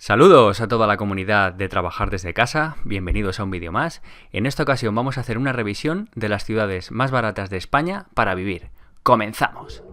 Saludos a toda la comunidad de Trabajar desde Casa, bienvenidos a un vídeo más. En esta ocasión vamos a hacer una revisión de las ciudades más baratas de España para vivir. ¡Comenzamos!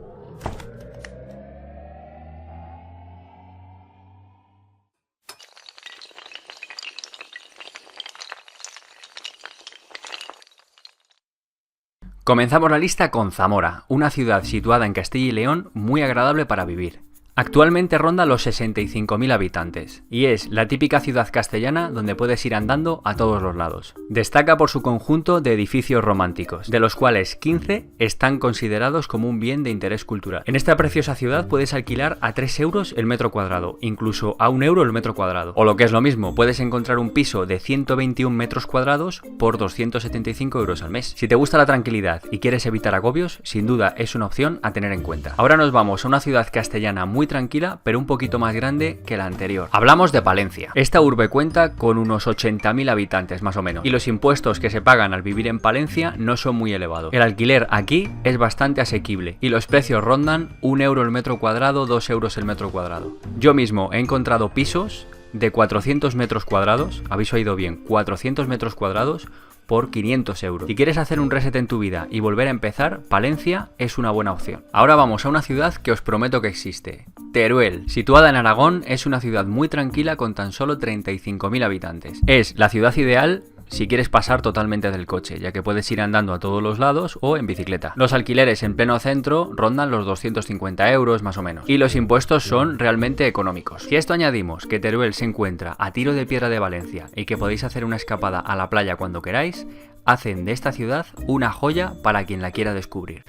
Comenzamos la lista con Zamora, una ciudad situada en Castilla y León muy agradable para vivir. Actualmente ronda los 65.000 habitantes y es la típica ciudad castellana donde puedes ir andando a todos los lados. Destaca por su conjunto de edificios románticos, de los cuales 15 están considerados como un bien de interés cultural. En esta preciosa ciudad puedes alquilar a 3 euros el metro cuadrado, incluso a 1 euro el metro cuadrado. O lo que es lo mismo, puedes encontrar un piso de 121 metros cuadrados por 275 euros al mes. Si te gusta la tranquilidad y quieres evitar agobios, sin duda es una opción a tener en cuenta. Ahora nos vamos a una ciudad castellana muy tranquila, pero un poquito más grande que la anterior. Hablamos de Palencia. Esta urbe cuenta con unos 80.000 habitantes más o menos, y los impuestos que se pagan al vivir en Palencia no son muy elevados. El alquiler aquí es bastante asequible y los precios rondan 1 euro el metro cuadrado, 2 euros el metro cuadrado. Yo mismo he encontrado pisos de 400 metros cuadrados, habéis oído bien, 400 metros cuadrados, por 500 euros. Si quieres hacer un reset en tu vida y volver a empezar, Palencia es una buena opción. Ahora vamos a una ciudad que os prometo que existe. Teruel, situada en Aragón, es una ciudad muy tranquila con tan solo 35.000 habitantes. Es la ciudad ideal si quieres pasar totalmente del coche, ya que puedes ir andando a todos los lados o en bicicleta. Los alquileres en pleno centro rondan los 250 euros más o menos, y los impuestos son realmente económicos. Si a esto añadimos que Teruel se encuentra a tiro de piedra de Valencia y que podéis hacer una escapada a la playa cuando queráis, hacen de esta ciudad una joya para quien la quiera descubrir.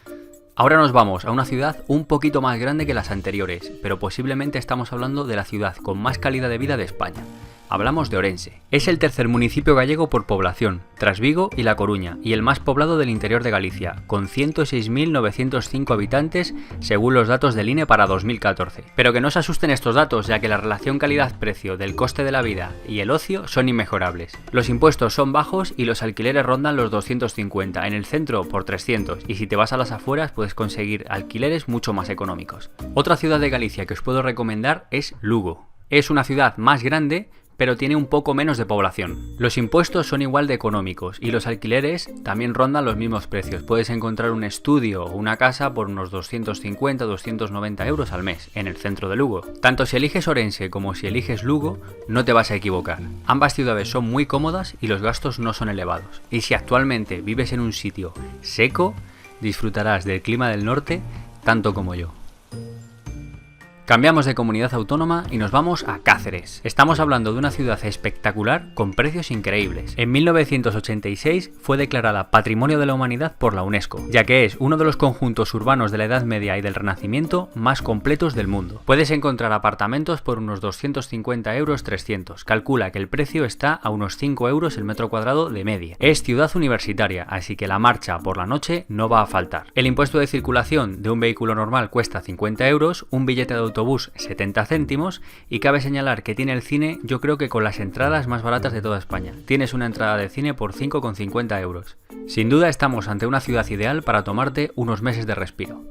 Ahora nos vamos a una ciudad un poquito más grande que las anteriores, pero posiblemente estamos hablando de la ciudad con más calidad de vida de España. Hablamos de Orense. Es el tercer municipio gallego por población, tras Vigo y La Coruña, y el más poblado del interior de Galicia, con 106.905 habitantes según los datos del INE para 2014. Pero que no os asusten estos datos, ya que la relación calidad-precio del coste de la vida y el ocio son inmejorables. Los impuestos son bajos y los alquileres rondan los 250, en el centro por 300, y si te vas a las afueras puedes conseguir alquileres mucho más económicos. Otra ciudad de Galicia que os puedo recomendar es Lugo. Es una ciudad más grande, pero tiene un poco menos de población. Los impuestos son igual de económicos y los alquileres también rondan los mismos precios. Puedes encontrar un estudio o una casa por unos 250-290 euros al mes en el centro de Lugo. Tanto si eliges Orense como si eliges Lugo, no te vas a equivocar. Ambas ciudades son muy cómodas y los gastos no son elevados. Y si actualmente vives en un sitio seco, disfrutarás del clima del norte tanto como yo. Cambiamos de comunidad autónoma y nos vamos a Cáceres. Estamos hablando de una ciudad espectacular con precios increíbles. En 1986 fue declarada Patrimonio de la Humanidad por la UNESCO, ya que es uno de los conjuntos urbanos de la Edad Media y del Renacimiento más completos del mundo. Puedes encontrar apartamentos por unos 250 euros 300. Calcula que el precio está a unos 5 euros el metro cuadrado de media. Es ciudad universitaria, así que la marcha por la noche no va a faltar. El impuesto de circulación de un vehículo normal cuesta 50 euros, un billete de autobús 70 céntimos, y cabe señalar que tiene el cine, yo creo que con las entradas más baratas de toda España. Tienes una entrada de cine por 5,50 euros. Sin duda estamos ante una ciudad ideal para tomarte unos meses de respiro.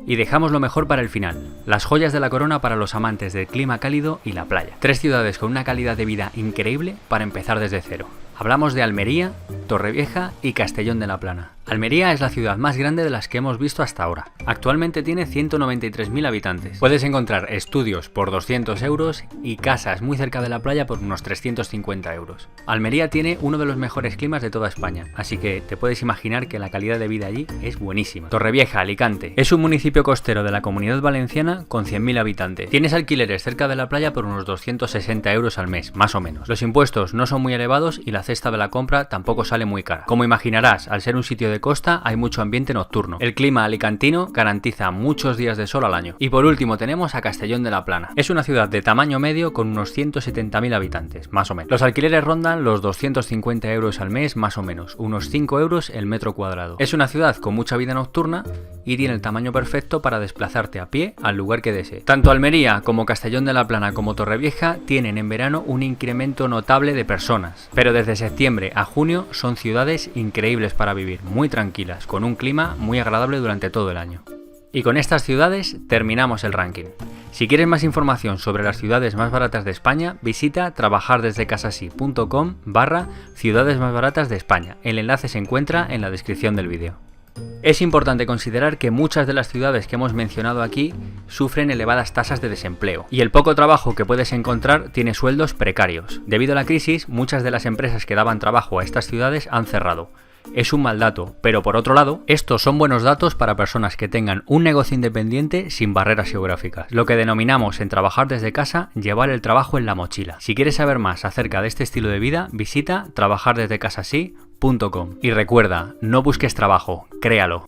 Y dejamos lo mejor para el final, las joyas de la corona para los amantes del clima cálido y la playa. 3 ciudades con una calidad de vida increíble para empezar desde cero. Hablamos de Almería, Torrevieja y Castellón de la Plana. Almería es la ciudad más grande de las que hemos visto hasta ahora. Actualmente tiene 193.000 habitantes. Puedes encontrar estudios por 200 euros y casas muy cerca de la playa por unos 350 euros. Almería tiene uno de los mejores climas de toda España, así que te puedes imaginar que la calidad de vida allí es buenísima. Torrevieja, Alicante. Es un municipio costero de la Comunidad Valenciana con 100.000 habitantes. Tienes alquileres cerca de la playa por unos 260 euros al mes, más o menos. Los impuestos no son muy elevados y la cesta de la compra tampoco sale muy cara. Como imaginarás, al ser un sitio de costa hay mucho ambiente nocturno. El clima alicantino garantiza muchos días de sol al año. Y por último tenemos a Castellón de la Plana. Es una ciudad de tamaño medio con unos 170.000 habitantes, más o menos. Los alquileres rondan los 250 euros al mes, más o menos, unos 5 euros el metro cuadrado. Es una ciudad con mucha vida nocturna y tiene el tamaño perfecto para desplazarte a pie al lugar que desees. Tanto Almería como Castellón de la Plana como Torrevieja tienen en verano un incremento notable de personas, pero desde septiembre a junio son ciudades increíbles para vivir, muy tranquilas, con un clima muy agradable durante todo el año. Y con estas ciudades terminamos el ranking. Si quieres más información sobre las ciudades más baratas de España, visita trabajardesdecasasí.com/ciudades más baratas de España. El enlace se encuentra en la descripción del vídeo. Es importante considerar que muchas de las ciudades que hemos mencionado aquí sufren elevadas tasas de desempleo y el poco trabajo que puedes encontrar tiene sueldos precarios. Debido a la crisis, muchas de las empresas que daban trabajo a estas ciudades han cerrado. Es un mal dato, pero por otro lado, estos son buenos datos para personas que tengan un negocio independiente sin barreras geográficas, lo que denominamos en trabajar desde casa llevar el trabajo en la mochila. Si quieres saber más acerca de este estilo de vida, visita trabajardesdecasasí.com. Y recuerda, no busques trabajo, créalo.